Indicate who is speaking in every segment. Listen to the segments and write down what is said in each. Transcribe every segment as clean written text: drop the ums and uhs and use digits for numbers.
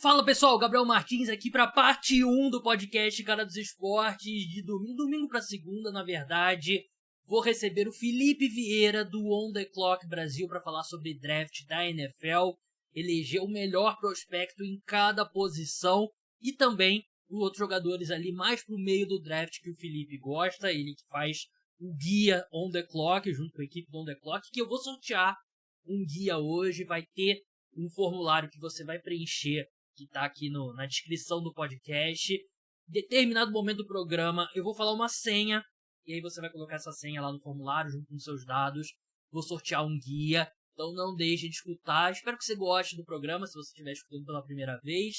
Speaker 1: Fala pessoal, Gabriel Martins aqui para parte 1 do podcast Cara dos Esportes, de domingo para segunda, na verdade. Vou receber o Felipe Vieira do On The Clock Brasil para falar sobre draft da NFL, eleger o melhor prospecto em cada posição e também os outros jogadores ali mais pro meio do draft que o Felipe gosta, ele que faz o guia On The Clock junto com a equipe do On The Clock, que eu vou sortear um guia hoje, vai ter um formulário que você vai preencher, que está aqui na descrição do podcast. Em determinado momento do programa, eu vou falar uma senha, e aí você vai colocar essa senha lá no formulário, junto com os seus dados. Vou sortear um guia, então não deixe de escutar. Espero que você goste do programa, se você estiver escutando pela primeira vez.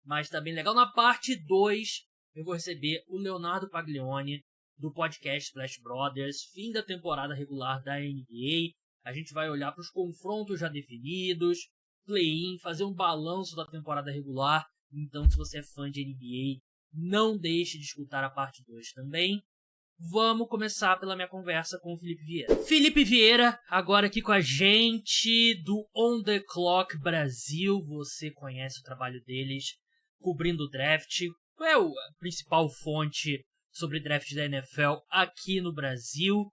Speaker 1: Mas tá bem legal. Na parte 2, eu vou receber o Leonardo Paglione, do podcast Splash Brothers, fim da temporada regular da NBA. A gente vai olhar para os confrontos já definidos, play-in, fazer um balanço da temporada regular. Então, se você é fã de NBA, não deixe de escutar a parte 2 também. Vamos começar pela minha conversa com o Felipe Vieira. Felipe Vieira, agora aqui com a gente do On The Clock Brasil. Você conhece o trabalho deles, cobrindo o draft. É a principal fonte sobre draft da NFL aqui no Brasil.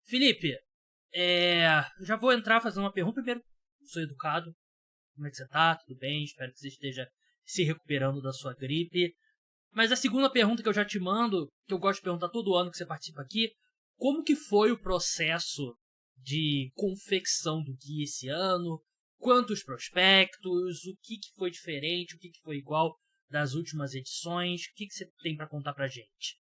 Speaker 1: Felipe, já vou entrar fazendo uma pergunta. Primeiro, sou educado. Como é que você tá? Tudo bem? Espero que você esteja se recuperando da sua gripe. Mas a segunda pergunta que eu já te mando, que eu gosto de perguntar todo ano que você participa aqui, como que foi o processo de confecção do guia esse ano? Quantos prospectos? O que foi diferente? O que foi igual das últimas edições? O que você tem para contar pra gente?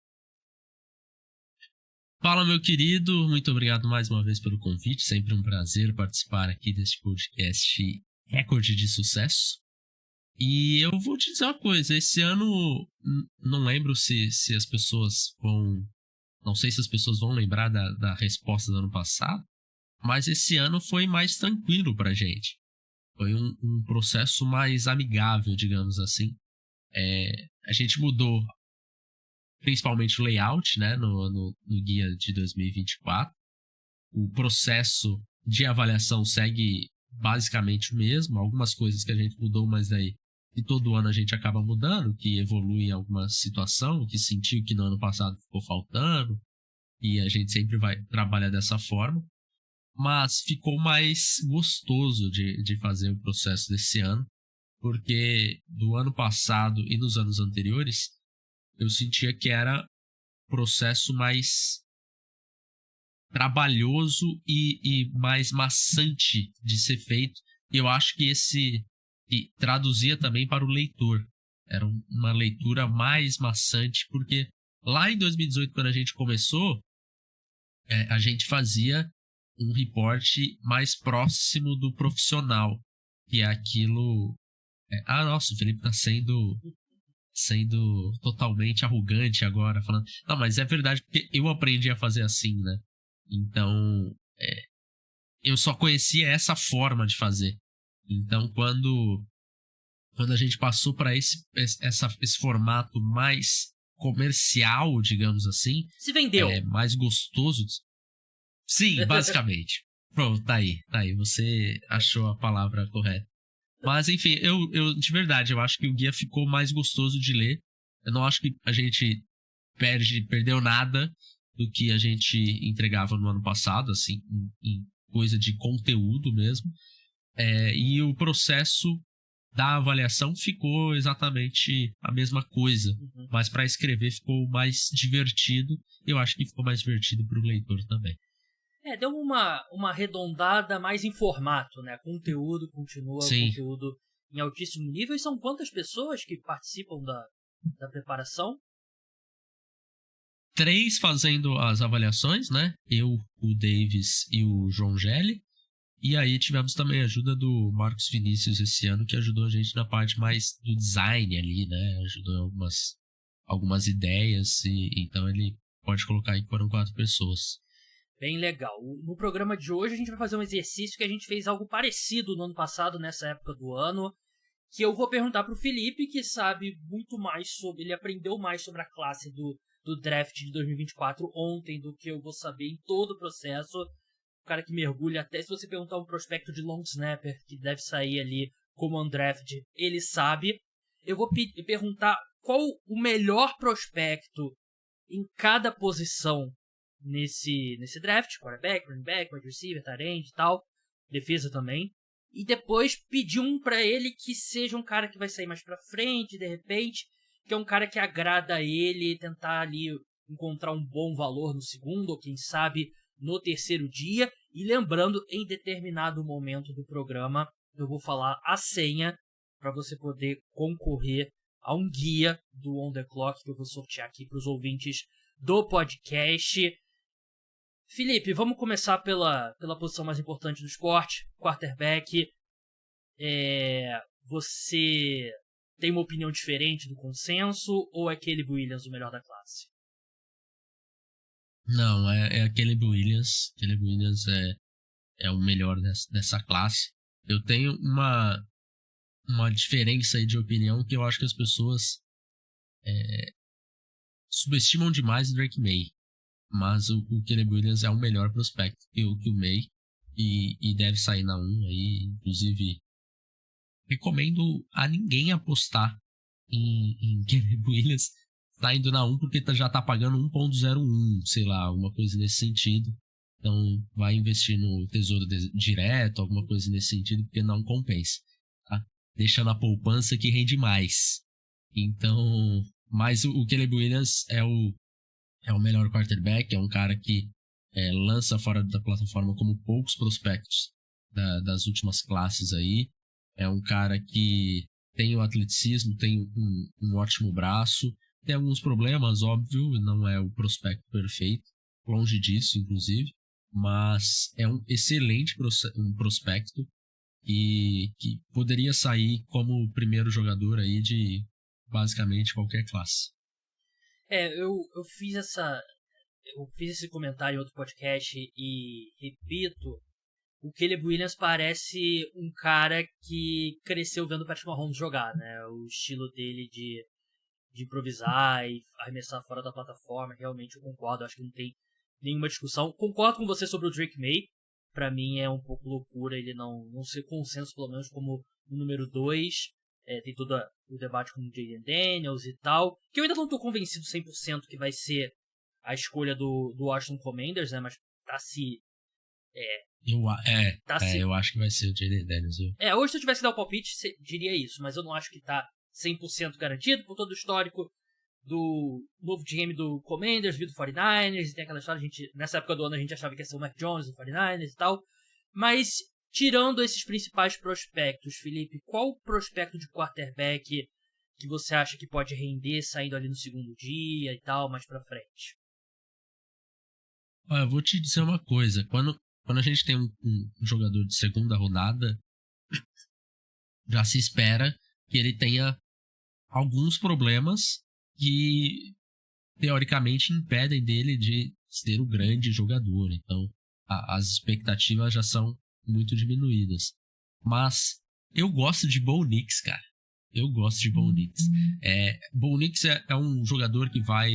Speaker 2: Fala, meu querido. Muito obrigado mais uma vez pelo convite. Sempre um prazer participar aqui deste podcast recorde de sucesso. E eu vou te dizer uma coisa, esse ano não lembro se as pessoas vão... Não sei se as pessoas vão lembrar da resposta do ano passado, mas esse ano foi mais tranquilo pra gente. Foi um processo mais amigável, digamos assim. A gente mudou principalmente o layout, né, no guia de 2024. O processo de avaliação segue basicamente o mesmo, algumas coisas que a gente mudou, mas daí e todo ano a gente acaba mudando, que evolui em alguma situação, que sentiu que no ano passado ficou faltando, e a gente sempre vai trabalhar dessa forma, mas ficou mais gostoso de fazer o processo desse ano, porque do ano passado e nos anos anteriores, eu sentia que era processo mais trabalhoso e mais maçante de ser feito. E eu acho que e traduzia também para o leitor. Era uma leitura mais maçante, porque lá em 2018, quando a gente começou, a gente fazia um reporte mais próximo do profissional, que é aquilo... nossa, o Felipe tá sendo totalmente arrogante agora, falando... Não, mas é verdade, porque eu aprendi a fazer assim, né? Então, eu só conhecia essa forma de fazer. Então, quando a gente passou para esse formato mais comercial, digamos assim...
Speaker 1: Se vendeu.
Speaker 2: Mais gostoso. Sim, basicamente. Pronto, tá aí. Você achou a palavra correta. Mas, enfim, eu de verdade, eu acho que o guia ficou mais gostoso de ler. Eu não acho que a gente perdeu nada do que a gente entregava no ano passado, assim, em coisa de conteúdo mesmo. E o processo da avaliação ficou exatamente a mesma coisa, mas para escrever ficou mais divertido. Eu acho que ficou mais divertido para o leitor também.
Speaker 1: Deu uma arredondada mais em formato, né? Conteúdo continua,
Speaker 2: Sim.
Speaker 1: Conteúdo em altíssimo nível. E são quantas pessoas que participam da preparação?
Speaker 2: 3 fazendo as avaliações, né? Eu, o Davis e o João Gelli. E aí tivemos também a ajuda do Marcos Vinícius esse ano, que ajudou a gente na parte mais do design ali, né? Ajudou algumas ideias, e então ele pode colocar aí que foram 4 pessoas.
Speaker 1: Bem legal. No programa de hoje a gente vai fazer um exercício que a gente fez algo parecido no ano passado, nessa época do ano, que eu vou perguntar pro Felipe, que sabe muito mais sobre... Ele aprendeu mais sobre a classe do draft de 2024 ontem do que eu vou saber em todo o processo. O cara que mergulha, até se você perguntar um prospecto de long snapper que deve sair ali como undrafted, ele sabe. eu vou perguntar qual o melhor prospecto em cada posição nesse draft, quarterback, running back, wide receiver, tight end e tal, defesa também, e depois pedir um pra ele que seja um cara que vai sair mais pra frente, de repente, que é um cara que agrada a ele, tentar ali encontrar um bom valor no segundo, ou quem sabe no terceiro dia, e lembrando, em determinado momento do programa, eu vou falar a senha para você poder concorrer a um guia do On The Clock que eu vou sortear aqui para os ouvintes do podcast. Felipe, vamos começar pela posição mais importante do esporte, quarterback. Você tem uma opinião diferente do consenso ou é Caleb Williams o melhor da classe?
Speaker 2: Não, é Caleb Williams. Caleb Williams é o melhor dessa classe. Eu tenho uma diferença aí de opinião que eu acho que as pessoas subestimam demais o Drake May. Mas o Caleb Williams é o melhor prospecto que o May e deve sair na 1 aí. Inclusive, recomendo a ninguém apostar em Caleb Williams saindo na 1 porque já tá pagando 1.01, sei lá, alguma coisa nesse sentido. Então vai investir no tesouro direto, alguma coisa nesse sentido, porque não compensa, tá? Deixa na poupança que rende mais. Então, mas o Caleb Williams é o melhor quarterback, é um cara que lança fora da plataforma como poucos prospectos das últimas classes aí. É um cara que tem o atleticismo, tem um ótimo braço, tem alguns problemas, óbvio, não é o prospecto perfeito, longe disso, inclusive, mas é um excelente prospecto e que poderia sair como primeiro jogador aí de basicamente qualquer classe.
Speaker 1: Eu fiz esse comentário em outro podcast e repito, o Caleb Williams parece um cara que cresceu vendo o Patrick Mahomes jogar, né? O estilo dele de improvisar e arremessar fora da plataforma, realmente eu concordo, acho que não tem nenhuma discussão. Concordo com você sobre o Drake May, pra mim é um pouco loucura ele não ser consenso, pelo menos como o número 2. Tem todo o debate com o Jayden Daniels e tal, que eu ainda não tô convencido 100% que vai ser a escolha do Washington Commanders, né, mas tá se...
Speaker 2: Eu acho que vai ser o Jayden Daniels.
Speaker 1: Hoje se eu tivesse que dar o palpite, diria isso, mas eu não acho que tá 100% garantido, por todo o histórico do novo GM do Commanders, vindo do 49ers, e tem aquela história, nessa época do ano a gente achava que ia ser o Mac Jones do 49ers e tal, mas tirando esses principais prospectos, Felipe, qual prospecto de quarterback que você acha que pode render saindo ali no segundo dia e tal, mais pra frente?
Speaker 2: Eu vou te dizer uma coisa, quando a gente tem um jogador de segunda rodada, já se espera que ele tenha alguns problemas que teoricamente impedem dele de ser o grande jogador. Então as expectativas já são muito diminuídas. Mas eu gosto de Bo Nix, cara. Eu gosto de Bo Nix. Bo Nix é um jogador que vai...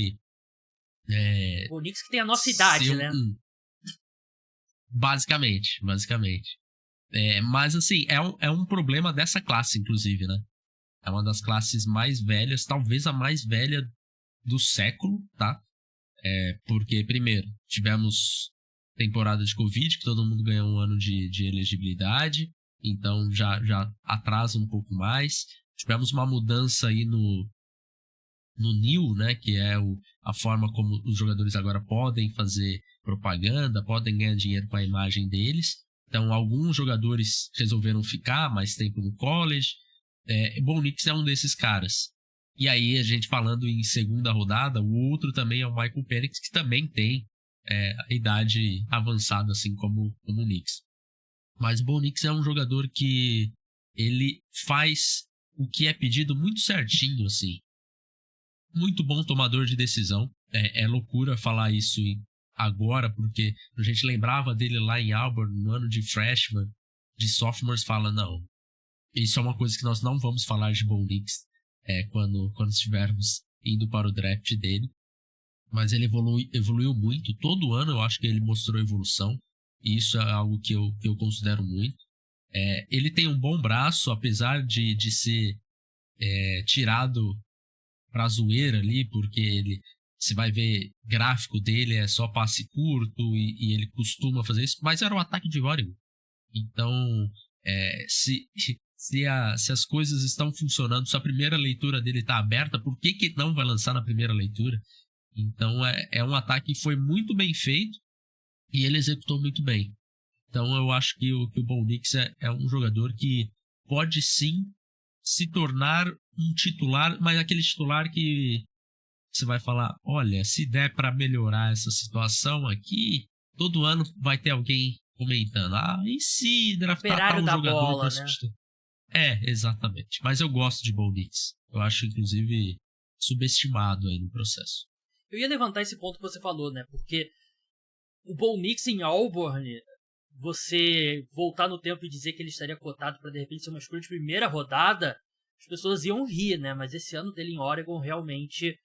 Speaker 1: Bo Nix que tem a nossa idade, né?
Speaker 2: Basicamente. Mas assim, é um problema dessa classe, inclusive, né? É uma das classes mais velhas, talvez a mais velha do século, tá? Porque, primeiro, tivemos temporada de Covid, que todo mundo ganhou um ano de elegibilidade, então já atrasa um pouco mais. Tivemos uma mudança aí no NIL, né? Que é a forma como os jogadores agora podem fazer propaganda, podem ganhar dinheiro com a imagem deles. Então, alguns jogadores resolveram ficar mais tempo no college. Bo Nix é um desses caras. E aí, a gente falando em segunda rodada, o outro também é o Michael Penix, que também tem a idade avançada, assim como o Nix. Mas o Bo Nix é um jogador que ele faz o que é pedido muito certinho, assim. Muito bom tomador de decisão. É loucura falar isso agora, porque a gente lembrava dele lá em Auburn, no ano de freshman, de sophomores, fala, não, isso é uma coisa que nós não vamos falar de Bo Nix quando estivermos indo para o draft dele. Mas ele evoluiu muito. Todo ano eu acho que ele mostrou evolução. E isso é algo que eu considero muito. Ele tem um bom braço, apesar de ser tirado pra zoeira ali, porque você vai ver, gráfico dele é só passe curto e ele costuma fazer isso, mas era o ataque de Oregon. Então, se as coisas estão funcionando, se a primeira leitura dele está aberta, por que não vai lançar na primeira leitura? Então, é um ataque que foi muito bem feito e ele executou muito bem. Então, eu acho que o Bo Nix é um jogador que pode sim se tornar um titular, mas aquele titular que você vai falar, olha, se der para melhorar essa situação aqui, todo ano vai ter alguém comentando, e se draftar
Speaker 1: Operário
Speaker 2: tal
Speaker 1: da
Speaker 2: jogador
Speaker 1: bola,
Speaker 2: pra substituir? Exatamente. Mas eu gosto de Bo Nix. Eu acho, inclusive, subestimado aí no processo.
Speaker 1: Eu ia levantar esse ponto que você falou, né? Porque o Bo Nix em Auburn, você voltar no tempo e dizer que ele estaria cotado para de repente ser uma escolha de primeira rodada, as pessoas iam rir, né? Mas esse ano dele em Oregon realmente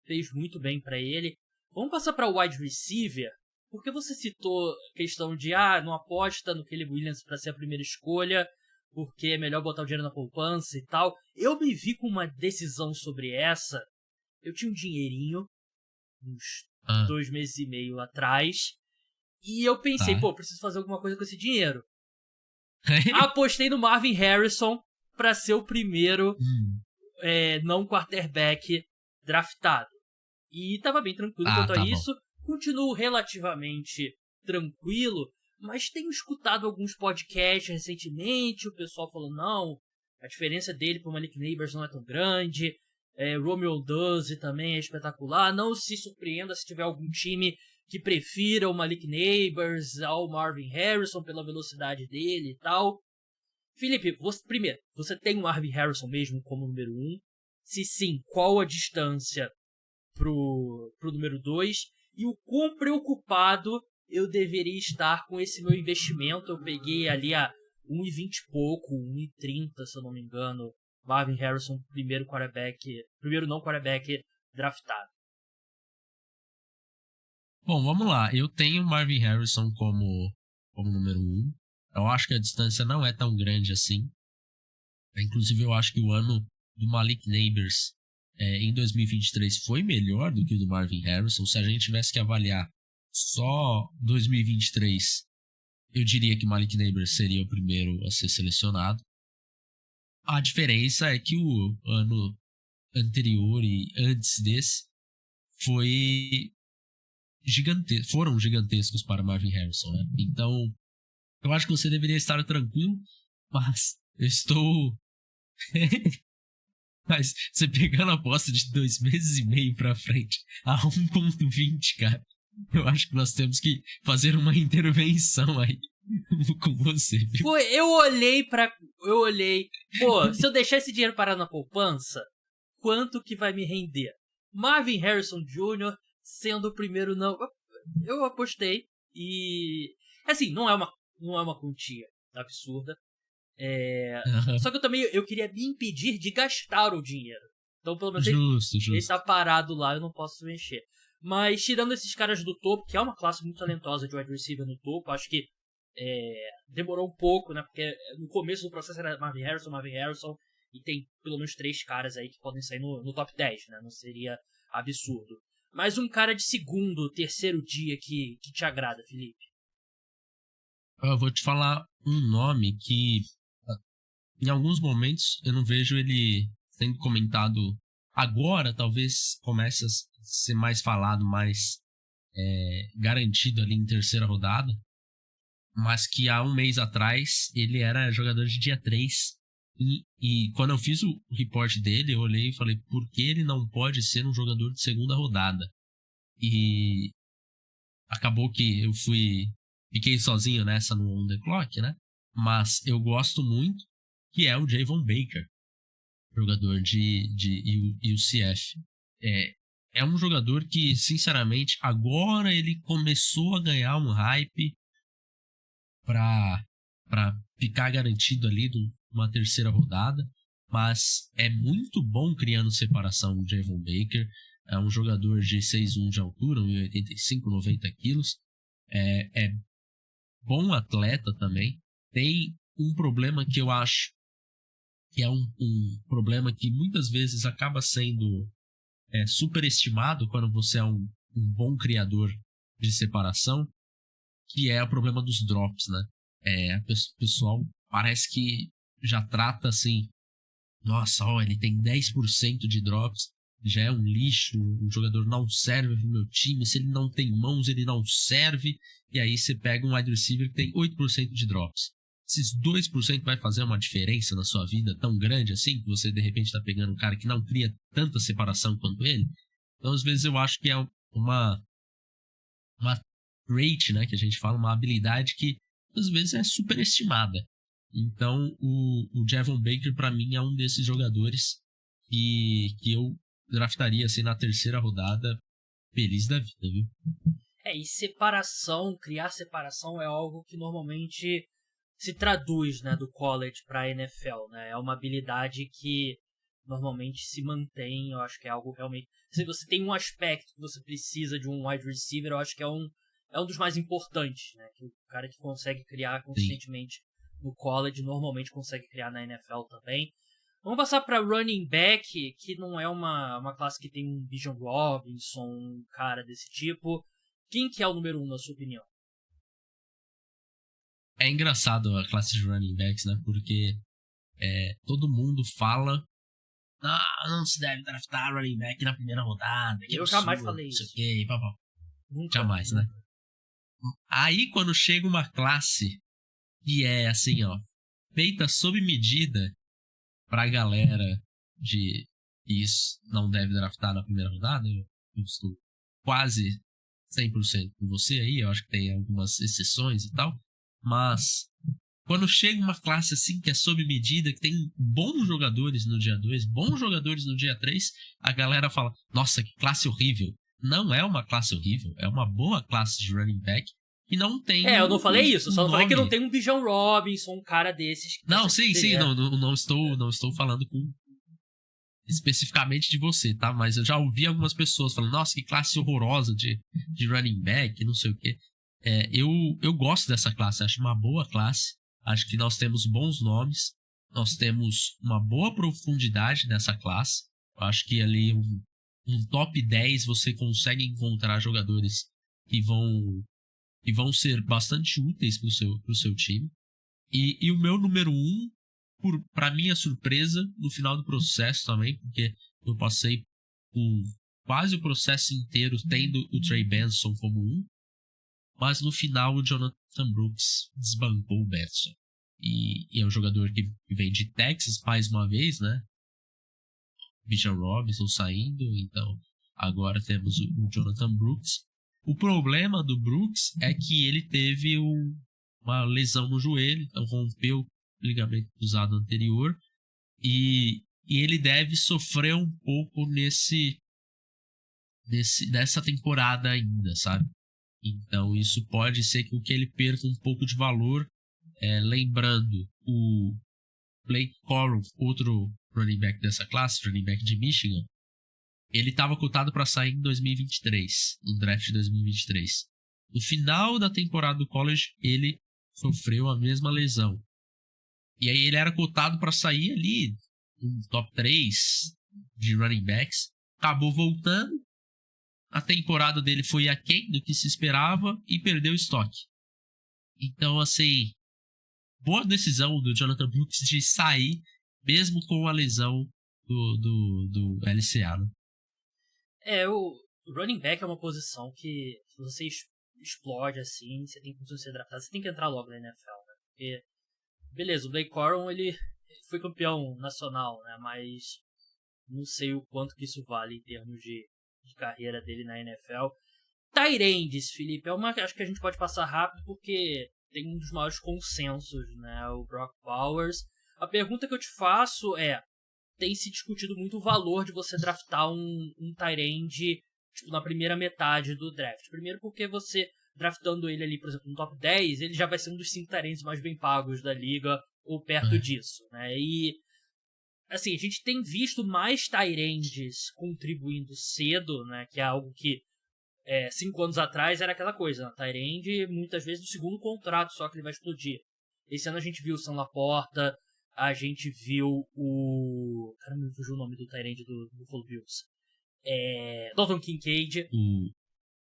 Speaker 1: fez muito bem para ele. Vamos passar para o wide receiver, porque você citou a questão de não aposta no Caleb Williams para ser a primeira escolha, porque é melhor botar o dinheiro na poupança e tal. Eu me vi com uma decisão sobre essa. Eu tinha um dinheirinho, uns 2 meses e meio atrás, e eu pensei, preciso fazer alguma coisa com esse dinheiro. Apostei no Marvin Harrison para ser o primeiro não quarterback draftado. E tava bem tranquilo quanto a isso. Continuo relativamente tranquilo, mas tenho escutado alguns podcasts recentemente, o pessoal falando, não, a diferença dele pro Malik Nabers não é tão grande, Romeo Doze também é espetacular, não se surpreenda se tiver algum time que prefira o Malik Nabers ao Marvin Harrison pela velocidade dele e tal. Felipe, primeiro, você tem o Marvin Harrison mesmo como número 1? Se sim, qual a distância pro número 2? E o quão preocupado eu deveria estar com esse meu investimento? Eu peguei ali a 1,20 e pouco, 1,30 se eu não me engano, Marvin Harrison, primeiro não quarterback draftado.
Speaker 2: Bom, vamos lá. Eu tenho Marvin Harrison como número 1. Eu acho que a distância não é tão grande assim. Inclusive, eu acho que o ano do Malik Nabers em 2023 foi melhor do que o do Marvin Harrison. Se a gente tivesse que avaliar só 2023, eu diria que Malik Nabers seria o primeiro a ser selecionado. A diferença é que o ano anterior e antes desse foram gigantescos para Marvin Harrison, né? Então, eu acho que você deveria estar tranquilo, mas eu estou... Mas você pegando a aposta de 2 meses e meio pra frente a 1,20, cara, eu acho que nós temos que fazer uma intervenção aí com você, viu?
Speaker 1: Eu olhei, se eu deixar esse dinheiro parar na poupança, quanto que vai me render? Marvin Harrison Jr. sendo o primeiro não... Eu apostei e... Assim, não é uma quantia absurda. Só que eu queria me impedir de gastar o dinheiro. Então, pelo menos ele tá parado lá, eu não posso mexer. Mas, tirando esses caras do topo, que é uma classe muito talentosa de wide receiver no topo, acho que demorou um pouco, né? Porque no começo do processo era Marvin Harrison, e tem pelo menos 3 caras aí que podem sair no top 10, né? Não seria absurdo. Mas um cara de segundo, terceiro dia que te agrada, Felipe?
Speaker 2: Eu vou te falar um nome que em alguns momentos eu não vejo ele sendo comentado agora, talvez comece a ser mais falado, mais garantido ali em terceira rodada, mas que há um mês atrás ele era jogador de dia 3 e quando eu fiz o report dele, eu olhei e falei, por que ele não pode ser um jogador de segunda rodada? E acabou que fiquei sozinho nessa no On The Clock, né? Mas eu gosto muito, que é o Javon Baker, jogador de UCF. É um jogador que, sinceramente, agora ele começou a ganhar um hype para ficar garantido ali numa terceira rodada, mas é muito bom criando separação o Javon Baker. É um jogador de 6'1 de altura, 1,85, 90 quilos. É bom atleta também. Tem um problema que eu acho que é um problema que muitas vezes acaba sendo superestimado quando você é um bom criador de separação, que é o problema dos drops, né? O pessoal parece que já trata assim, nossa, ele tem 10% de drops, já é um lixo, o jogador não serve pro meu time, se ele não tem mãos, ele não serve, e aí você pega um wide receiver que tem 8% de drops. Esses 2% vai fazer uma diferença na sua vida tão grande assim, que você de repente tá pegando um cara que não cria tanta separação quanto ele? Então, às vezes, eu acho que é uma trait, né, que a gente fala, uma habilidade que, às vezes, é superestimada. Então, o Javon Baker, pra mim, é um desses jogadores que eu draftaria, assim, na terceira rodada, feliz da vida, viu?
Speaker 1: E separação, criar separação é algo que normalmente se traduz, né, do college pra NFL, né? É uma habilidade que normalmente se mantém, eu acho que é algo realmente... Se você tem um aspecto que você precisa de um wide receiver, eu acho que é um dos mais importantes, né? Que o cara que consegue criar consistentemente no college, normalmente consegue criar na NFL também. Vamos passar para running back, que não é uma classe que tem um Bijan Robinson, um cara desse tipo. Quem que é o número 1, na sua opinião?
Speaker 2: É engraçado a classe de running backs, né? Porque todo mundo fala não se deve draftar running back na primeira rodada.
Speaker 1: Eu jamais falei isso.
Speaker 2: Nunca, jamais, nunca. Né? Aí, quando chega uma classe que é assim, feita sob medida pra galera de isso não deve draftar na primeira rodada, eu estou quase 100% com você aí, eu acho que tem algumas exceções e tal, mas quando chega uma classe assim que é sob medida, que tem bons jogadores no dia 2, bons jogadores no dia 3, a galera fala, nossa, que classe horrível. Não é uma classe horrível, é uma boa classe de running back que não tem...
Speaker 1: eu não falei isso, só não falei que não tem um Bijan Robinson, um cara desses...
Speaker 2: Não, sim, não estou falando especificamente de você, tá? Mas eu já ouvi algumas pessoas falando, nossa, que classe horrorosa de running back, não sei o quê. Eu gosto dessa classe, acho uma boa classe. Acho que nós temos bons nomes, nós temos uma boa profundidade nessa classe. Eu acho que ali um top 10 você consegue encontrar jogadores que vão ser bastante úteis pro seu time. E o meu número 1, pra minha surpresa, no final do processo também, porque eu passei por quase o processo inteiro tendo o Trey Benson como 1, mas no final o Jonathan Brooks desbancou o Benson. E é um jogador que vem de Texas mais uma vez, né? Bijan Robinson saindo, então agora temos o Jonathan Brooks. O problema do Brooks é que ele teve uma lesão no joelho, então rompeu o ligamento cruzado anterior, e ele deve sofrer um pouco nessa temporada ainda, sabe? Então isso pode ser que ele perca um pouco de valor. Lembrando, o Blake Corum, outro running back dessa classe, running back de Michigan, ele estava cotado para sair em 2023, no draft de 2023. No final da temporada do college, ele sofreu a mesma lesão. E aí ele era cotado para sair ali no top 3 de running backs. Acabou voltando. A temporada dele foi aquém do que se esperava e perdeu o estoque. Então, assim, boa decisão do Jonathan Brooks de sair, mesmo com a lesão do LCA, né?
Speaker 1: O running back é uma posição que, se você explode assim, você tem que ser draftado, você tem que entrar logo na NFL, né? Porque, beleza, o Blake Corum, ele foi campeão nacional, né? Mas não sei o quanto que isso vale em termos de carreira dele na NFL. Tight ends, Felipe, acho que a gente pode passar rápido porque tem um dos maiores consensos, né? O Brock Bowers. A pergunta que eu te faço tem se discutido muito o valor de você draftar um tight end, tipo, na primeira metade do draft. Primeiro porque você, draftando ele ali, por exemplo, no top 10, ele já vai ser um dos 5 tight ends mais bem pagos da liga, ou perto disso, né? E, assim, a gente tem visto mais tight ends contribuindo cedo, né? Que é algo que 5 anos atrás era aquela coisa, né? Tight end, muitas vezes, no segundo contrato só que ele vai explodir. Esse ano a gente viu o Sam Laporta, a gente viu o... Caramba, me fugiu o nome do tight end do Buffalo Bills. Dalton Kincaid.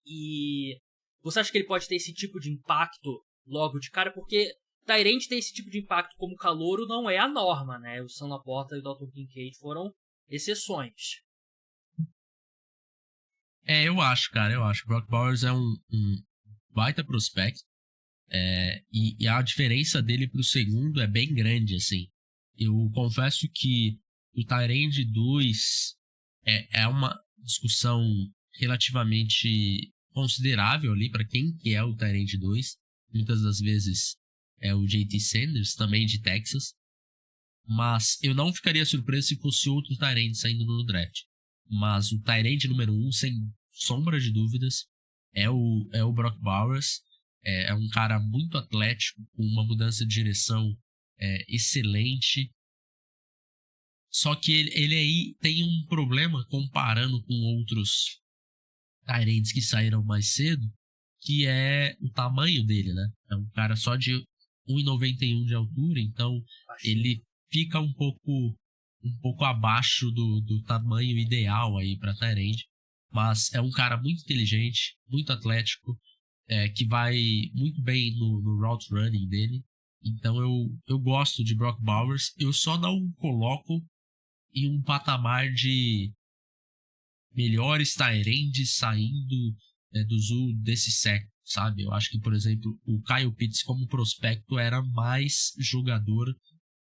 Speaker 1: E você acha que ele pode ter esse tipo de impacto logo de cara? Porque tight end ter esse tipo de impacto como calouro não é a norma, né? O Sam Laporta e o Dalton Kincaid foram exceções.
Speaker 2: Eu acho, cara, eu acho. O Brock Bowers é um baita prospect. E a diferença dele pro segundo é bem grande, assim. Eu confesso que o Tyrande 2 é uma discussão relativamente considerável ali para quem que é o Tyrande 2. Muitas das vezes é o JT Sanders, também de Texas. Mas eu não ficaria surpreso se fosse outro Tyrande saindo no draft. Mas o Tyrande número 1, sem sombra de dúvidas, é o Brock Bowers. É um cara muito atlético, com uma mudança de direção excelente. Só que ele aí tem um problema comparando com outros Tyrands que saíram mais cedo, que é o tamanho dele, né? É um cara só de 1,91 de altura, então ele fica um pouco abaixo do tamanho ideal aí para Tyrand. Mas é um cara muito inteligente, muito atlético, que vai muito bem no route running dele. Então eu gosto de Brock Bowers. Eu só não coloco em um patamar de melhores Tyrands saindo desse século, sabe? Eu acho que, por exemplo, o Kyle Pitts como prospecto era mais jogador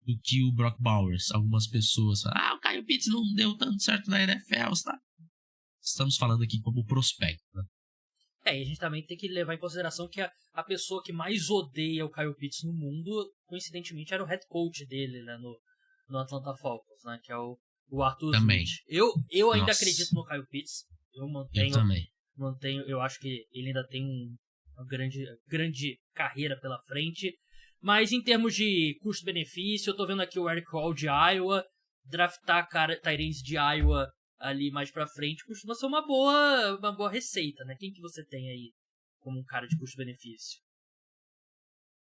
Speaker 2: do que o Brock Bowers. Algumas pessoas falam, o Kyle Pitts não deu tanto certo na NFL, tá? Estamos falando aqui como prospecto, né?
Speaker 1: E a gente também tem que levar em consideração que a pessoa que mais odeia o Kyle Pitts no mundo, coincidentemente, era o head coach dele, né, no Atlanta Falcons, né, que é o Arthur
Speaker 2: Também.
Speaker 1: Smith. Eu ainda acredito no Kyle Pitts. Eu
Speaker 2: também.
Speaker 1: Eu acho que ele ainda tem uma grande carreira pela frente. Mas em termos de custo-benefício, eu tô vendo aqui o Eric Hall de Iowa. Draftar Tyrants de Iowa ali mais pra frente costuma ser uma boa receita, né? Quem que você tem aí como um cara de custo-benefício?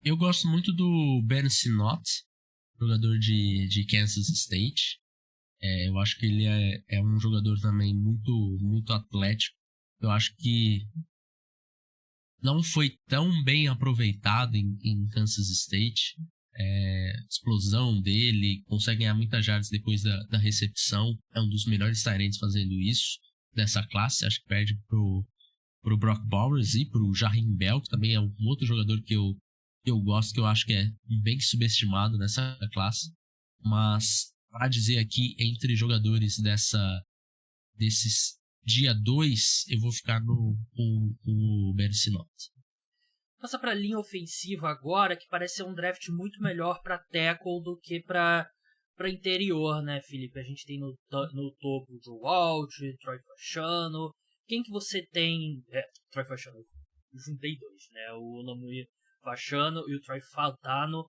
Speaker 2: Eu gosto muito do Ben Sinnott, jogador de Kansas State. Eu acho que ele é um jogador também muito, muito atlético. Eu acho que não foi tão bem aproveitado em Kansas State. Explosão dele, consegue ganhar muitas jardas depois da recepção. É um dos melhores tight ends fazendo isso dessa classe. Acho que perde pro Brock Bowers e pro Jaheim Bell, que também é um outro jogador que eu gosto, que eu acho que é bem subestimado nessa classe. Mas para dizer aqui, entre jogadores desses dia 2, eu vou ficar com o Ben Sinnott.
Speaker 1: Passa pra linha ofensiva agora, que parece ser um draft muito melhor pra tackle do que pra interior, né, Felipe? A gente tem no topo o Joe Alt, Troy Fasciano. Quem que você tem... Troy Fasciano, eu juntei dois, né? O Onamui Fasciano e o Troy Faltano.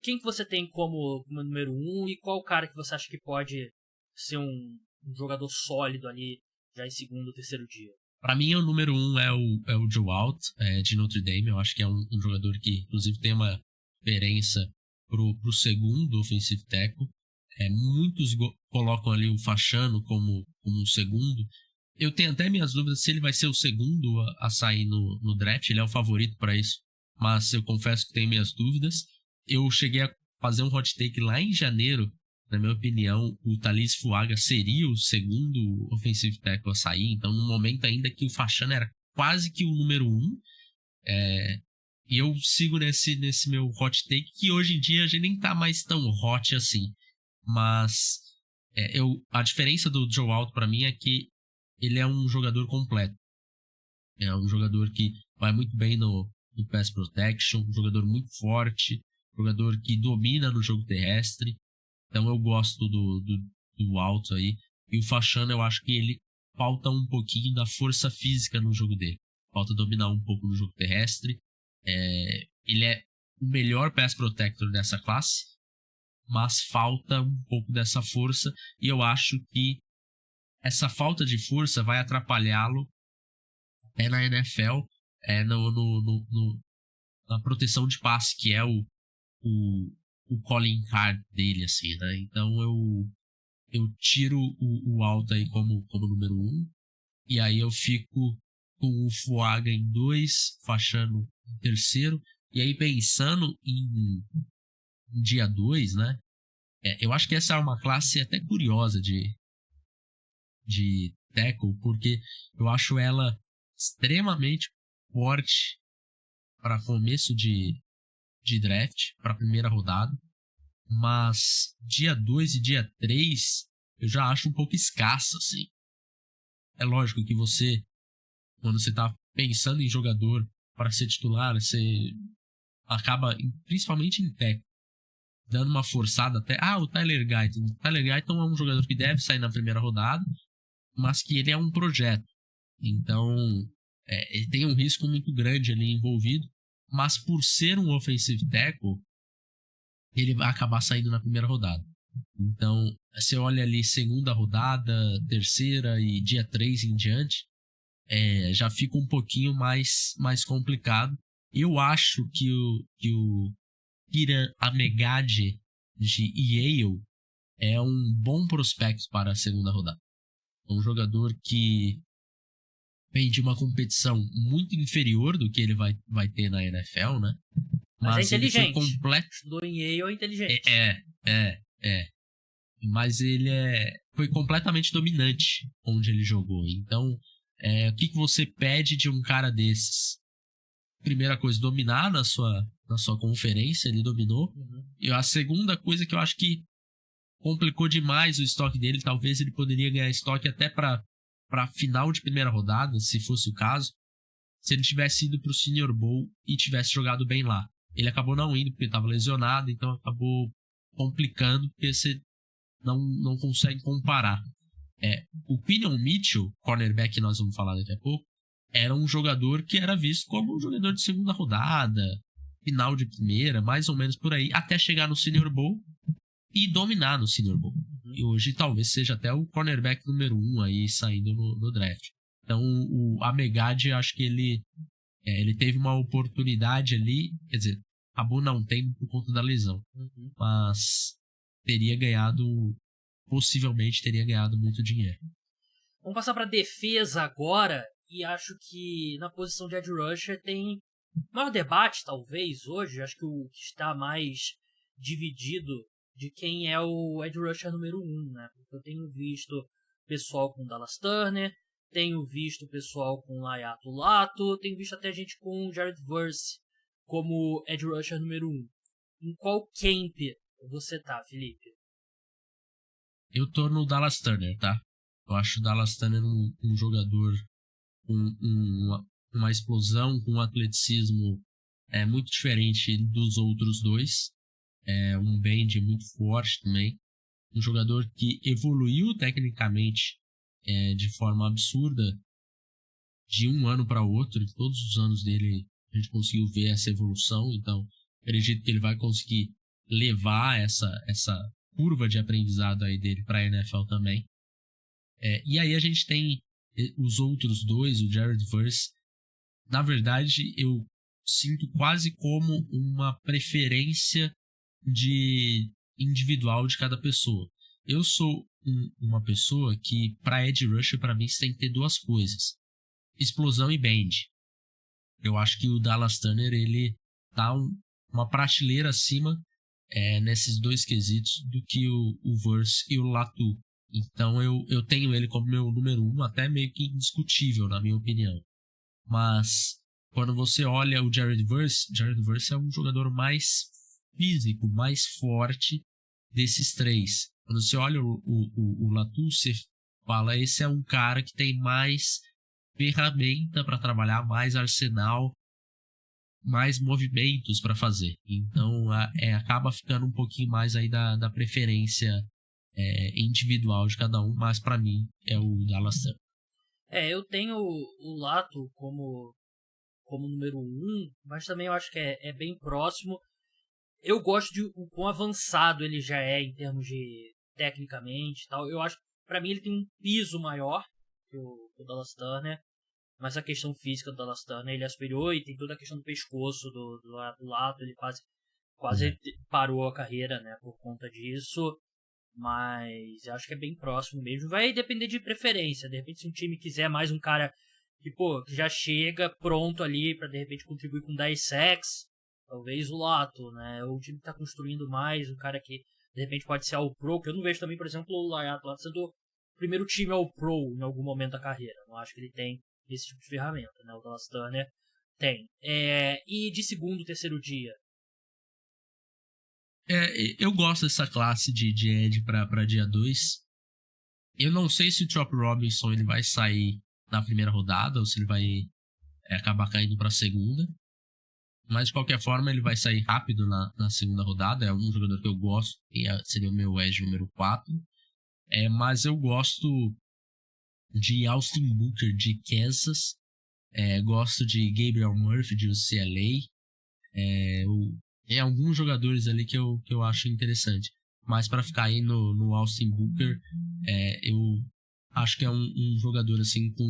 Speaker 1: Quem que você tem como número 1 e qual cara que você acha que pode ser um jogador sólido ali já em segundo ou terceiro dia?
Speaker 2: Para mim, o número 1 é o Joe Alt, de Notre Dame. Eu acho que é um jogador que, inclusive, tem uma diferença pro segundo offensive tackle. Muitos colocam ali o Fasciano como um segundo. Eu tenho até minhas dúvidas se ele vai ser o segundo a sair no draft. Ele é o favorito para isso, mas eu confesso que tenho minhas dúvidas. Eu cheguei a fazer um hot take lá em janeiro. Na minha opinião, o Thalys Fuaga seria o segundo offensive tackle a sair. Então, no momento ainda que o Fasciano era quase que o número 1. E eu sigo nesse meu hot take, que hoje em dia a gente nem tá mais tão hot assim. Mas a diferença do Joe Alt para mim é que ele é um jogador completo. É um jogador que vai muito bem no pass protection, um jogador muito forte, um jogador que domina no jogo terrestre. Então eu gosto do Alto aí. E o Fasciano, eu acho que ele falta um pouquinho da força física no jogo dele. Falta dominar um pouco no jogo terrestre. Ele é o melhor pass protector dessa classe, mas falta um pouco dessa força. E eu acho que essa falta de força vai atrapalhá-lo na NFL, na proteção de passe, que é o o calling card dele, assim, né? Então eu tiro o Alto aí como número 1, e aí eu fico com o Fuaga em 2, Fachano em terceiro, e aí pensando em dia 2, né? Eu acho que essa é uma classe até curiosa de tackle, porque eu acho ela extremamente forte para começo de draft, para primeira rodada, mas dia 2 e dia 3 eu já acho um pouco escassa, assim. É lógico que você, quando você tá pensando em jogador para ser titular, você acaba, principalmente em tackle, dando uma forçada até. O Tyler Guyton. O Tyler Guyton é um jogador que deve sair na primeira rodada, mas que ele é um projeto. Então, ele tem um risco muito grande ali envolvido, mas por ser um offensive tackle, ele vai acabar saindo na primeira rodada. Então, você olha ali segunda rodada, terceira e dia 3 em diante, já fica um pouquinho mais complicado. Eu acho que o Kiran Amegade de Yale é um bom prospecto para a segunda rodada. É um jogador que vem de uma competição muito inferior do que ele vai ter na NFL, né?
Speaker 1: Mas é
Speaker 2: Ele
Speaker 1: inteligente.
Speaker 2: foi completo.
Speaker 1: Estudou em Yale, é inteligente.
Speaker 2: Mas ele foi completamente dominante onde ele jogou. Então, o que você pede de um cara desses? Primeira coisa, dominar na sua conferência, ele dominou.
Speaker 1: Uhum.
Speaker 2: E a segunda coisa que eu acho que complicou demais o estoque dele, talvez ele poderia ganhar estoque até para final de primeira rodada, se fosse o caso, se ele tivesse ido para o Senior Bowl e tivesse jogado bem lá. Ele acabou não indo porque estava lesionado, então acabou complicando, porque você não consegue comparar. O Quinion Mitchell, cornerback que nós vamos falar daqui a pouco, era um jogador que era visto como um jogador de segunda rodada, final de primeira, mais ou menos por aí, até chegar no Senior Bowl e dominar no Senior Bowl.
Speaker 1: Uhum.
Speaker 2: E hoje talvez seja até o cornerback número 1 aí saindo no draft. Então o Amegade, acho que ele teve uma oportunidade ali, quer dizer, acabou não tendo por conta da lesão, mas possivelmente teria ganhado muito dinheiro.
Speaker 1: Vamos passar para defesa agora, e acho que na posição de edge rusher tem maior debate, talvez, hoje. Acho que o que está mais dividido de quem é o edge rusher número 1, né? Porque eu tenho visto pessoal com Dallas Turner, tenho visto pessoal com Laiato Lato, tenho visto até gente com Jared Verse como edge rusher número 1. Em qual camp você tá, Felipe?
Speaker 2: Eu tô no Dallas Turner, tá? Eu acho o Dallas Turner um jogador com uma explosão, com um atleticismo muito diferente dos outros dois. Um bend muito forte também. Um jogador que evoluiu tecnicamente de forma absurda de um ano para outro. Em todos os anos dele a gente conseguiu ver essa evolução. Então acredito que ele vai conseguir levar essa curva de aprendizado aí dele para a NFL também. E aí a gente tem os outros dois, o Jared Verse. Na verdade, eu sinto quase como uma preferência de individual de cada pessoa. Eu sou uma pessoa que, para edge rusher, para mim, você tem que ter duas coisas: explosão e bend. Eu acho que o Dallas Turner, ele tá uma prateleira acima nesses dois quesitos do que o Verse e o Latu. Então eu tenho ele como meu número 1, até meio que indiscutível, na minha opinião. Mas quando você olha o Jared Verse é um jogador mais físico, mais forte desses três. Quando você olha o Latu, você fala, esse é um cara que tem mais ferramenta para trabalhar, mais arsenal, mais movimentos para fazer. Então acaba ficando um pouquinho mais aí da preferência individual de cada um, mas para mim é o Dallas Turner.
Speaker 1: Eu tenho o Lato como número 1, mas também eu acho que é bem próximo. Eu gosto de o quão avançado ele já é em termos de tecnicamente e tal. Eu acho que pra mim ele tem um piso maior que o Dallas Turner, mas a questão física do Dallas Turner ele é superior, e tem toda a questão do pescoço do Lato, ele quase parou a carreira, né, por conta disso. Mas eu acho que é bem próximo mesmo. Vai depender de preferência. De repente, se um time quiser mais um cara que, que já chega pronto ali pra de repente contribuir com 10 sacks, talvez o Lato, né? Ou o time que tá construindo mais, um cara que de repente pode ser All-Pro, que eu não vejo também, por exemplo, o Lato sendo o primeiro time All-Pro em algum momento da carreira. Não acho que ele tem esse tipo de ferramenta, né? O Dallas Turner tem. E de segundo, terceiro dia?
Speaker 2: Eu gosto dessa classe de Edge pra dia 2. Eu não sei se o Chop Robinson ele vai sair na primeira rodada ou se ele vai acabar caindo pra segunda. Mas de qualquer forma ele vai sair rápido na segunda rodada. É um jogador que eu gosto, seria o meu Edge número 4. Mas eu gosto de Austin Booker de Kansas. Gosto de Gabriel Murphy de UCLA. Tem alguns jogadores ali que eu acho interessante. Mas para ficar aí no Austin Booker, eu acho que é um jogador assim com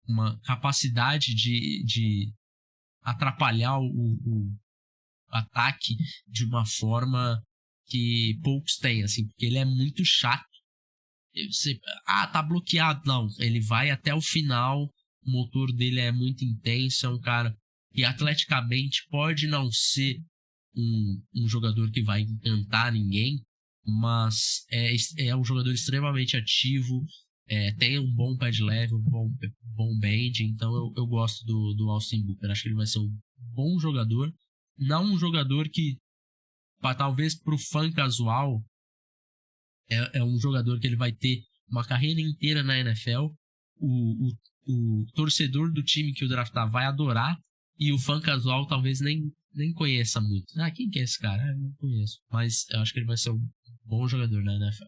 Speaker 2: uma capacidade de atrapalhar o ataque de uma forma que poucos têm, assim, porque ele é muito chato. Tá bloqueado. Não, ele vai até o final, o motor dele é muito intenso, é um cara que atleticamente pode não ser um jogador que vai encantar ninguém, mas é um jogador extremamente ativo, tem um bom pad level, um bom bend, então eu gosto do Austin Booker. Acho que ele vai ser um bom jogador, não um jogador que, talvez pro fã casual, é um jogador que ele vai ter uma carreira inteira na NFL, o torcedor do time que o draftar vai adorar, e o fã casual talvez nem conheça muito. Quem que é esse cara? Eu não conheço. Mas eu acho que ele vai ser um bom jogador na NFL.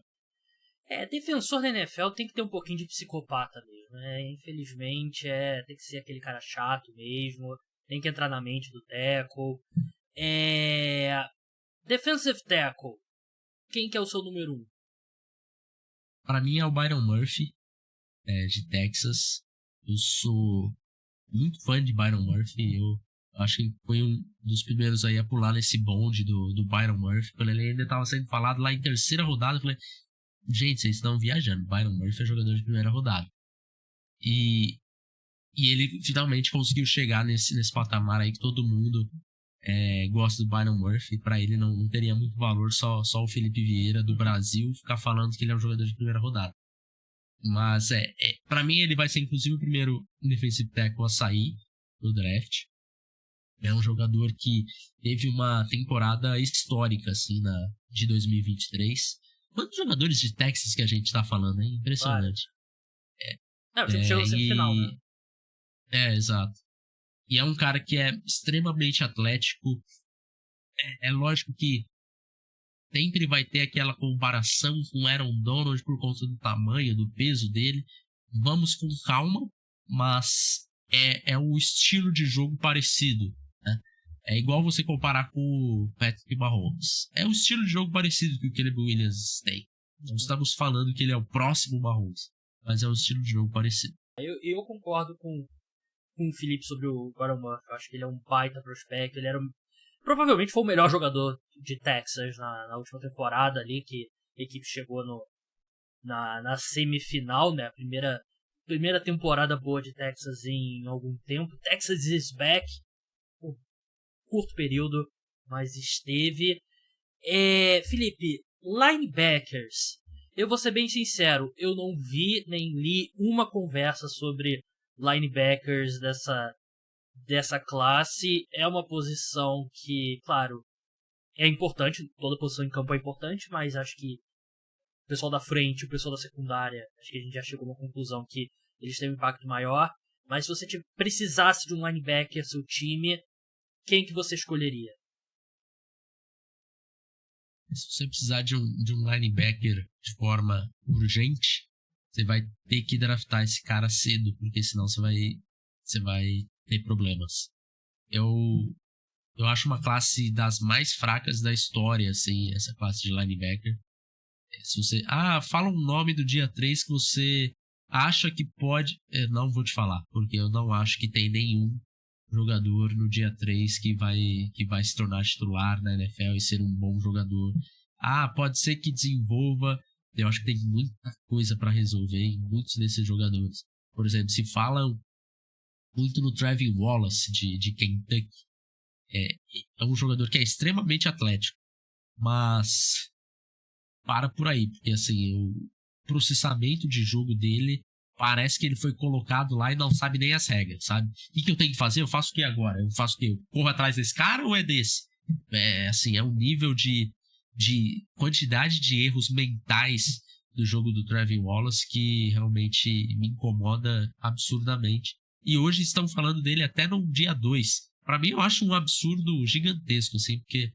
Speaker 1: Defensor da NFL tem que ter um pouquinho de psicopata mesmo, né? Infelizmente, tem que ser aquele cara chato mesmo, tem que entrar na mente do tackle. Defensive tackle, quem que é o seu número 1?
Speaker 2: Para mim é o Byron Murphy, de Texas. Eu sou muito fã de Byron Murphy. Eu acho que foi um dos primeiros aí a pular nesse bonde do Byron Murphy. Quando ele ainda estava sendo falado lá em terceira rodada, eu falei, gente, vocês estão viajando. Byron Murphy é jogador de primeira rodada. E ele finalmente conseguiu chegar nesse patamar aí que todo mundo gosta do Byron Murphy. Para ele não teria muito valor só o Felipe Vieira do Brasil ficar falando que ele é um jogador de primeira rodada. Mas para mim ele vai ser inclusive o primeiro defensive tackle a sair do draft. É um jogador que teve uma temporada histórica assim de 2023. Quantos jogadores de Texas que a gente tá falando, hein? Impressionante.
Speaker 1: O time chegou no semifinal, né?
Speaker 2: Exato. E é um cara que é extremamente atlético. É lógico que sempre vai ter aquela comparação com Aaron Donald por conta do tamanho, do peso dele. Vamos com calma, mas é um estilo de jogo parecido, né? É igual você comparar com o Patrick Mahomes. É um estilo de jogo parecido que o Caleb Williams tem. Não estamos falando que ele é o próximo Mahomes, mas é um estilo de jogo parecido.
Speaker 1: Eu concordo com o Felipe sobre o Byron Murphy. Eu acho que ele é um baita prospecto. Ele provavelmente foi o melhor jogador de Texas na última temporada ali, que a equipe chegou na semifinal, né? A primeira temporada boa de Texas em algum tempo. Texas is back. Por curto período, mas esteve. Felipe, linebackers. Eu vou ser bem sincero, eu não vi nem li uma conversa sobre linebackers dessa classe. É uma posição que, claro, é importante, toda posição em campo é importante, mas acho que o pessoal da frente, o pessoal da secundária, acho que a gente já chegou a uma conclusão que eles têm um impacto maior. Mas se você precisasse de um linebacker seu time, quem que você escolheria?
Speaker 2: Se você precisar de um linebacker de forma urgente, você vai ter que draftar esse cara cedo, porque senão você vai ter problemas. Eu acho uma classe das mais fracas da história, assim, essa classe de linebacker. Se você... fala um nome do dia 3 que você acha que pode... Eu não vou te falar, porque eu não acho que tem nenhum jogador no dia 3 que vai se tornar titular na NFL e ser um bom jogador. Pode ser que desenvolva. Eu acho que tem muita coisa para resolver em muitos desses jogadores. Por exemplo, se fala muito no Trevin Wallace de Kentucky. É um jogador que é extremamente atlético, mas para por aí, porque assim, o processamento de jogo dele parece que ele foi colocado lá e não sabe nem as regras, sabe? O que eu tenho que fazer? Eu faço o que agora? Eu faço o quê? Eu corro atrás desse cara ou é desse? Assim, é um nível de quantidade de erros mentais do jogo do Trevin Wallace que realmente me incomoda absurdamente. E hoje estão falando dele até no dia 2. Pra mim, eu acho um absurdo gigantesco, assim, porque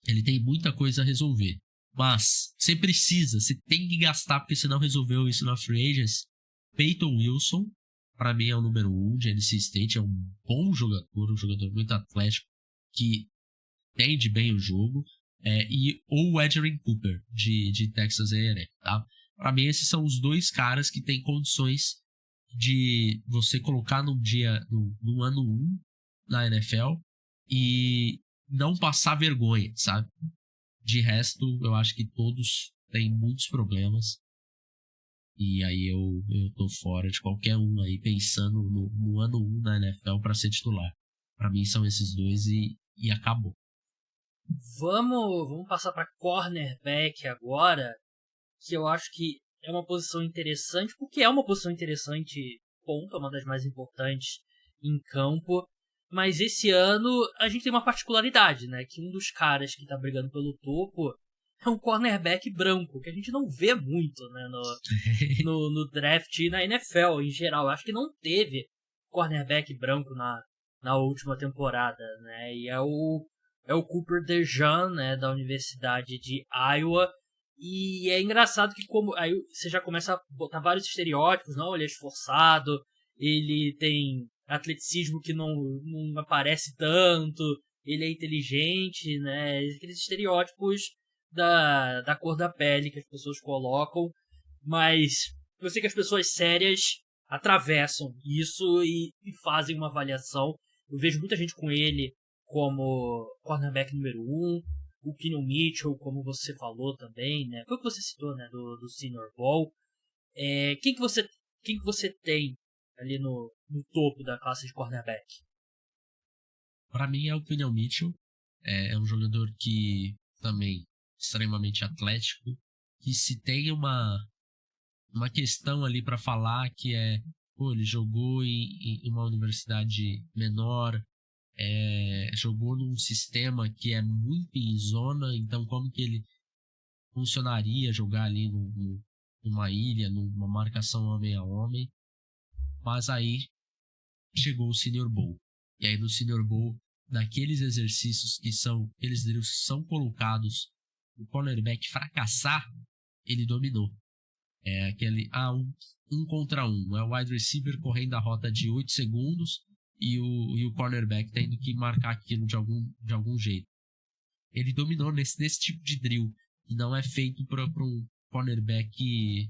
Speaker 2: ele tem muita coisa a resolver. Mas você tem que gastar, porque você não resolveu isso na Free Agents. Peyton Wilson, pra mim é o número 1 de NC State, é um bom jogador, um jogador muito atlético, que entende bem o jogo. Ou o Edgerrin Cooper, de Texas A&M, tá? Pra mim, esses são os dois caras que têm condições de você colocar no ano 1 na NFL e não passar vergonha, sabe? De resto, eu acho que todos têm muitos problemas. E aí eu tô fora de qualquer um aí pensando no ano 1 na NFL para ser titular. Pra mim são esses dois e acabou.
Speaker 1: Vamos passar para cornerback agora, que eu acho que é uma posição interessante, porque é uma posição interessante, ponto, é uma das mais importantes em campo. Mas esse ano a gente tem uma particularidade, né? Que um dos caras que tá brigando pelo topo é um cornerback branco, que a gente não vê muito, né? No draft e na NFL em geral. Eu acho que não teve cornerback branco na última temporada, né? E é o Cooper DeJean, né? Da Universidade de Iowa. E é engraçado que aí você já começa a botar vários estereótipos, não? Ele é esforçado, ele tem atleticismo que não aparece tanto, ele é inteligente, né? Aqueles estereótipos da cor da pele que as pessoas colocam, mas eu sei que as pessoas sérias atravessam isso e fazem uma avaliação. Eu vejo muita gente com ele como cornerback número 1, o Keanu Mitchell, como você falou também, né? Foi o que você citou, né? Do Senior Bowl. Quem que você tem ali no topo da classe de cornerback?
Speaker 2: Para mim é o Keanu Mitchell. É um jogador que também extremamente atlético, que se tem uma questão ali para falar que ele jogou em uma universidade menor, jogou num sistema que é muito em zona, então como que ele funcionaria jogar ali numa ilha, numa marcação homem a homem. Mas aí chegou o Senior Bowl. E aí no Senior Bowl, naqueles exercícios aqueles drills que são colocados o cornerback fracassar, ele dominou. É aquele um contra um. É o wide receiver correndo a rota de 8 segundos e o cornerback tendo que marcar aquilo de algum jeito. Ele dominou nesse tipo de drill, e não é feito para um cornerback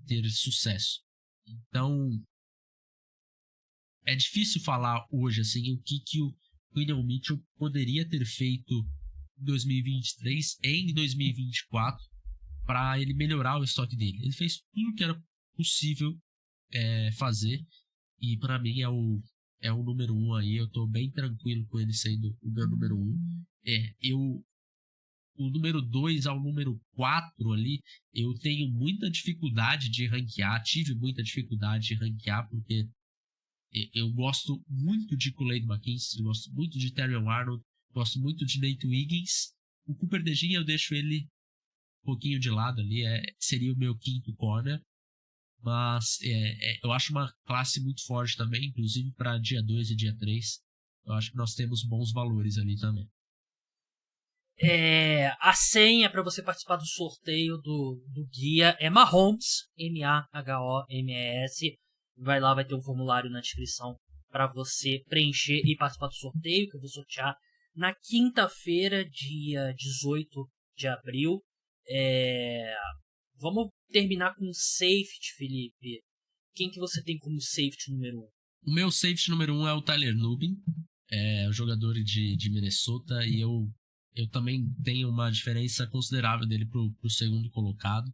Speaker 2: ter sucesso. Então, é difícil falar hoje assim o que o Keanu Mitchell poderia ter feito em 2023 e em 2024 para ele melhorar o estoque dele. Ele fez tudo que era possível fazer, e para mim é o número 1 aí. Eu tô bem tranquilo com ele sendo o meu número 1. O número 2 ao número 4 ali, eu tenho muita dificuldade de ranquear, tive muita dificuldade de ranquear, porque eu gosto muito de Kool-Aid McKinstry, gosto muito de Terrion Arnold, gosto muito de Nate Wiggins. O Cooper DeJean eu deixo ele um pouquinho de lado ali, seria o meu quinto corner, mas eu acho uma classe muito forte também, inclusive para dia 2 e dia 3. Eu acho que nós temos bons valores ali também.
Speaker 1: A senha para você participar do sorteio do guia é Mahomes, Mahomes. Vai lá, vai ter um formulário na descrição para você preencher e participar do sorteio, que eu vou sortear na quinta-feira, dia 18 de abril. Vamos terminar com safety, Felipe. Quem que você tem como safety número 1?
Speaker 2: O meu safety número 1 é o Tyler Nubin, é o jogador de Minnesota, e eu também tenho uma diferença considerável dele pro segundo colocado.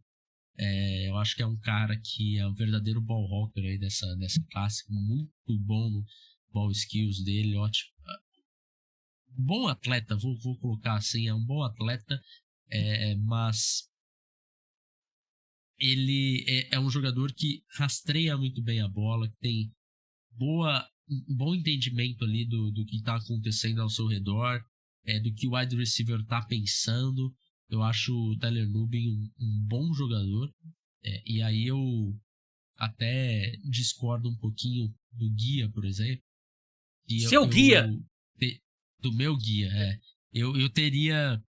Speaker 2: Eu acho que é um cara que é um verdadeiro ball hawker aí dessa classe, muito bom no ball skills dele, ótimo. Bom atleta, vou colocar assim, é um bom atleta, mas ele é um jogador que rastreia muito bem a bola, que tem um bom entendimento ali do que está acontecendo ao seu redor, do que o wide receiver está pensando. Eu acho o Tyler Nubin um bom jogador, e aí eu até discordo um pouquinho do guia, por exemplo.
Speaker 1: Seu guia?
Speaker 2: Do meu guia, eu teria,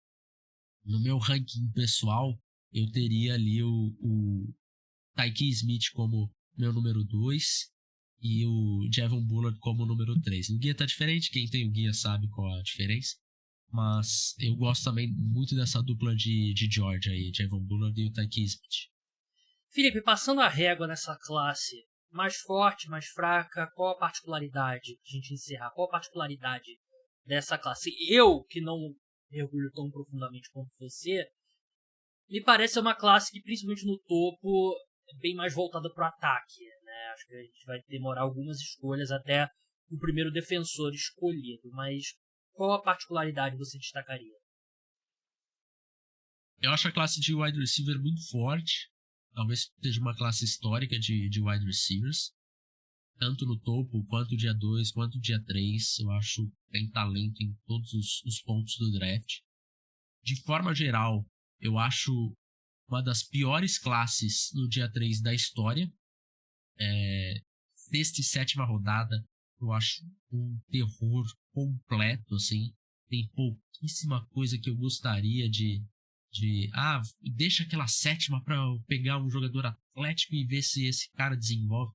Speaker 2: no meu ranking pessoal, eu teria ali o Tyke Smith como meu número 2 e o Javon Bullard como número 3. O guia tá diferente, quem tem o guia sabe qual é a diferença. Mas eu gosto também muito dessa dupla de Georgia aí, Javon Bullard e o Tyke Smith.
Speaker 1: Felipe, passando a régua nessa classe, mais forte, mais fraca, qual a particularidade, pra gente encerrar, qual a particularidade dessa classe? Eu, que não mergulho tão profundamente quanto você, me parece uma classe que, principalmente no topo, é bem mais voltada para o ataque, né? Acho que a gente vai demorar algumas escolhas até o primeiro defensor escolhido, mas qual a particularidade você destacaria?
Speaker 2: Eu acho a classe de wide receiver muito forte, talvez seja uma classe histórica de wide receivers, tanto no topo, quanto dia 2, quanto dia 3, eu acho que tem talento em todos os pontos do draft. De forma geral, eu acho uma das piores classes no dia 3 da história. Sexta e sétima rodada, eu acho um terror completo, assim. Tem pouquíssima coisa que eu gostaria deixa aquela sétima para pegar um jogador atlético e ver se esse cara desenvolve.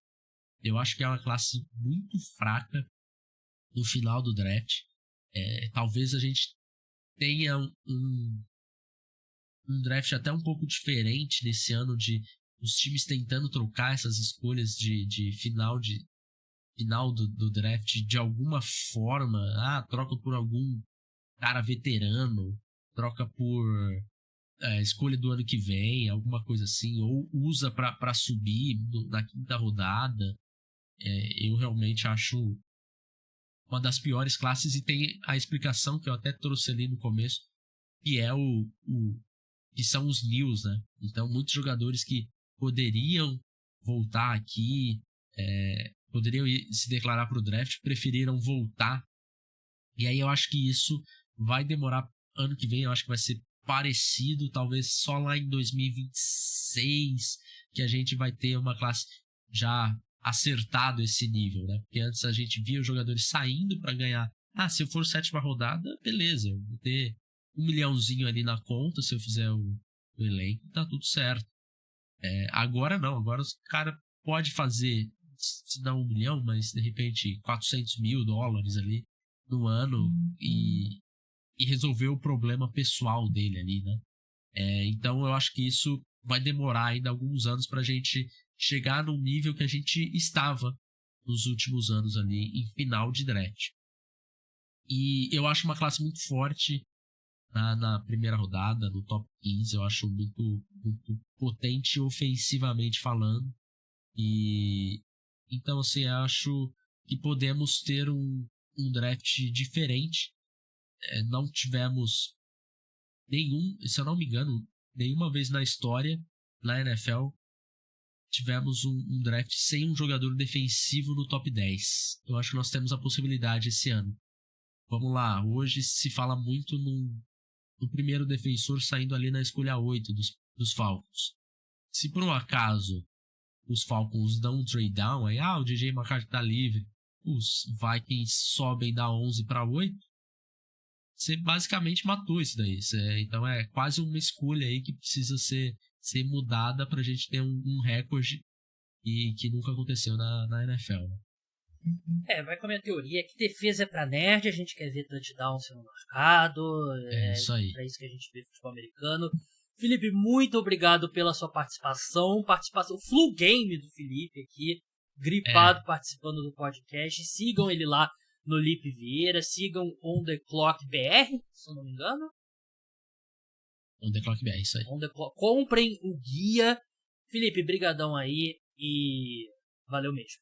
Speaker 2: Eu acho que é uma classe muito fraca no final do draft. Talvez a gente tenha um draft até um pouco diferente nesse ano, de os times tentando trocar essas escolhas de final do draft de alguma forma. Troca por algum cara veterano, troca por escolha do ano que vem, alguma coisa assim, ou usa para subir na quinta rodada. Eu realmente acho uma das piores classes, e tem a explicação que eu até trouxe ali no começo, que é que são os News, né? Então, muitos jogadores que poderiam voltar aqui, poderiam se declarar para o draft, preferiram voltar. E aí eu acho que isso vai demorar. Ano que vem eu acho que vai ser parecido, talvez só lá em 2026 que a gente vai ter uma classe já acertado esse nível, né? Porque antes a gente via os jogadores saindo para ganhar. Se eu for sétima rodada, beleza, eu vou ter $1 milhãozinho ali na conta se eu fizer o elenco, tá tudo certo. Agora não, agora os cara pode fazer, se não 1 milhão, mas de repente $400 mil ali no ano e resolver o problema pessoal dele ali, né? Então eu acho que isso vai demorar ainda alguns anos pra gente chegar no nível que a gente estava nos últimos anos ali em final de draft. E eu acho uma classe muito forte na primeira rodada, no top 15, eu acho muito, muito potente ofensivamente falando. E então, assim, eu acho que podemos ter um draft diferente. Não tivemos se eu não me engano, nenhuma vez na história, na NFL, tivemos um draft sem um jogador defensivo no top 10. Eu acho que nós temos a possibilidade esse ano. Vamos lá, hoje se fala muito no primeiro defensor saindo ali na escolha 8 dos Falcons. Se por um acaso os Falcons dão um trade down, aí o DJ McCarthy tá livre, os Vikings sobem da 11 para 8, você basicamente matou isso daí. Então é quase uma escolha aí que precisa ser mudada pra gente ter um recorde e que nunca aconteceu na NFL.
Speaker 1: Vai com a minha teoria que defesa é pra nerd, a gente quer ver touchdown sendo marcado,
Speaker 2: Isso aí.
Speaker 1: Pra isso que a gente vê futebol americano. Felipe, muito obrigado pela sua participação, o flu game do Felipe aqui, gripado participando do podcast. Sigam ele lá no Lipe Vieira, sigam On The Clock BR, se eu não me engano.
Speaker 2: On The Clock BR, isso aí.
Speaker 1: On The Clock. Comprem o guia. Felipe, brigadão aí e valeu mesmo.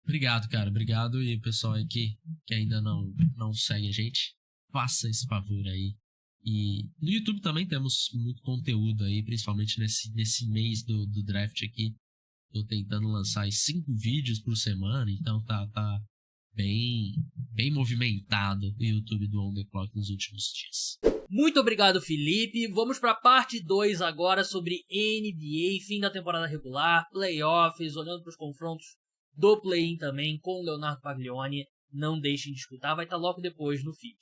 Speaker 2: Obrigado, cara. Obrigado. E o pessoal aí que ainda não segue a gente, faça esse favor aí. E no YouTube também temos muito conteúdo aí, principalmente nesse mês do draft aqui. Tô tentando lançar 5 vídeos por semana, então tá bem movimentado o YouTube do On The Clock nos últimos dias.
Speaker 1: Muito obrigado, Felipe. Vamos para a parte 2 agora sobre NBA, fim da temporada regular, playoffs, olhando para os confrontos do play-in também com o Leonardo Paglioni. Não deixem de escutar, vai estar logo depois no feed.